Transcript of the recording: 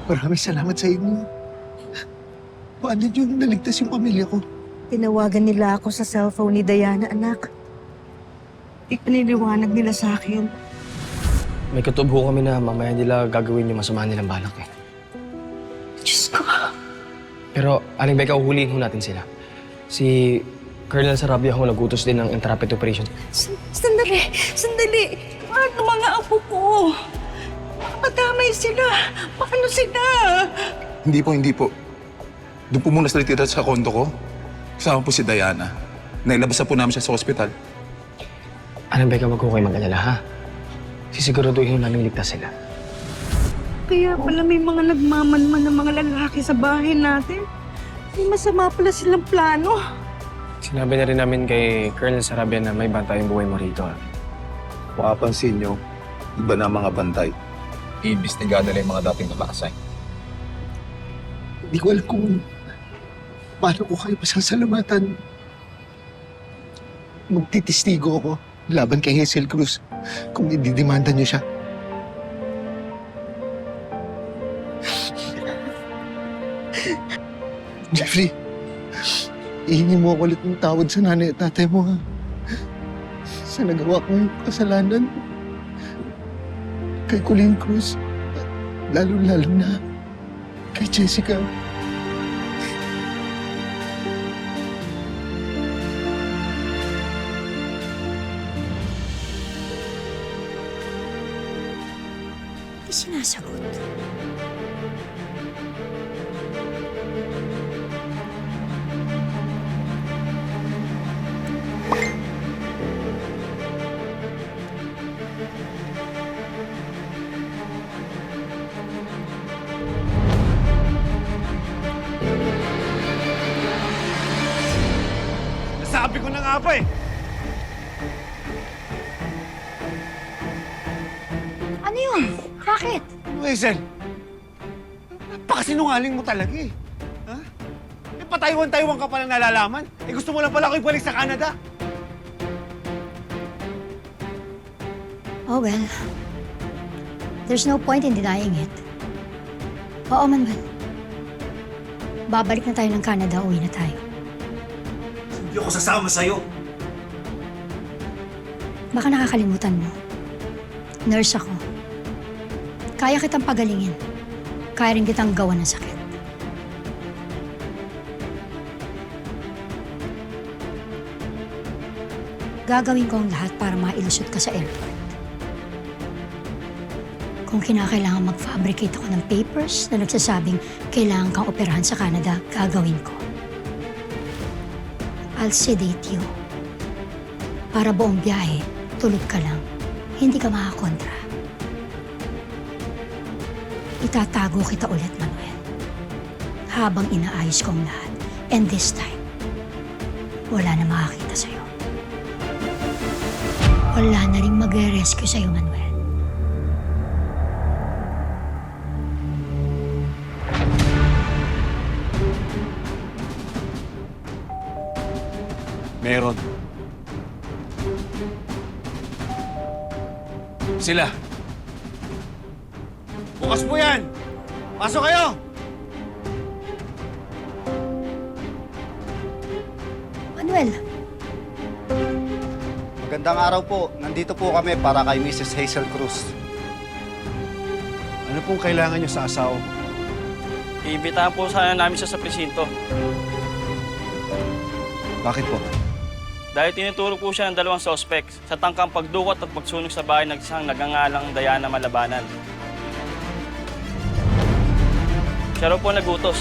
Maraming salamat sa inyo. Paano yun naligtas yung pamilya ko? Tinawagan nila ako sa cellphone ni Diana, anak. Ipiniliwanag nila sa akin. May katubo kami na mamaya nila gagawin yung masama nilang balak eh. Diyos ko. Pero, Aling Becca, uhulihin ho natin sila. Si Colonel Sarabia ho nagutos din ng interrupted operation. Sandali! Sandali! Paano mga apo ko? Matamay sila! Paano sila? Hindi po. Doon po muna sila titira sa kondo ko. Kasama po si Diana. Nailabas na po namin siya sa ospital. Aling Becca, wag ho kayo mag-alala ha. Sisiguraduhin ho namin ligtas sila. Kaya pala may mga nagmamanman ng mga lalaki sa bahay natin. May masama pala silang plano. Sinabi na rin namin kay Colonel Sarabia na may bantay yung buhay mo rito ha. Makapansin nyo, iba na ang mga bantay. Iimbestiga nila yung mga dating naka-assign. Hindi ko alam kung paano ko kayo pasasalamatan. Magtitistigo ako laban kay Hazel Cruz kung ididemanda niyo siya. Jeffrey, ihingi mo ako ulit ng tawad sa nanay at tatay mo, ha? Sa nagawa kong kasalanan kay Colleen Cruz, lalo-lalo na kay Jessica. Hindi sinasagot. Nasabi ko na nga pa eh! Ano yun? Bakit? Hazel, napakasinungaling mo talaga eh. Ha? Eh, pataywan-taywan ka pa lang nalalaman. Eh, gusto mo lang pala ako ibalik sa Canada. Oh well, there's no point in denying it. Oo, Manuel. Babalik na tayo ng Canada, uwi na tayo. Hindi ako sasama sa'yo. Baka nakakalimutan mo. Nurse ako. Kaya kitang pagalingin. Kaya rin kitang gawan ng sakit. Gagawin ko ang lahat para mailusot ka sa airport. Kung kinakailangan mag-fabricate ako ng papers na nagsasabing kailangan kang operahan sa Canada, gagawin ko. I'll sedate you. Para buong biyahe, tulog ka lang. Hindi ka makakontra. Itatago kita ulit, Manuel. Habang inaayos ko ang lahat. And this time, wala na makakita sa'yo. Wala na rin magre-rescue sa'yo, Manuel. Meron. Sila. Bukas mo yan! Pasok kayo! Manuel, Magandang araw po. Nandito po kami para kay Mrs. Hazel Cruz. Ano pong kailangan niyo sa asawa ko? Iimbitahan po sana namin siya sa presinto. Bakit po? Dahil tinuturo po siya ng dalawang suspect sa tangkang pagdukot at pagsunog sa bahay ng isang nagangalang Diana Malabanan. Siya raw po nagutos.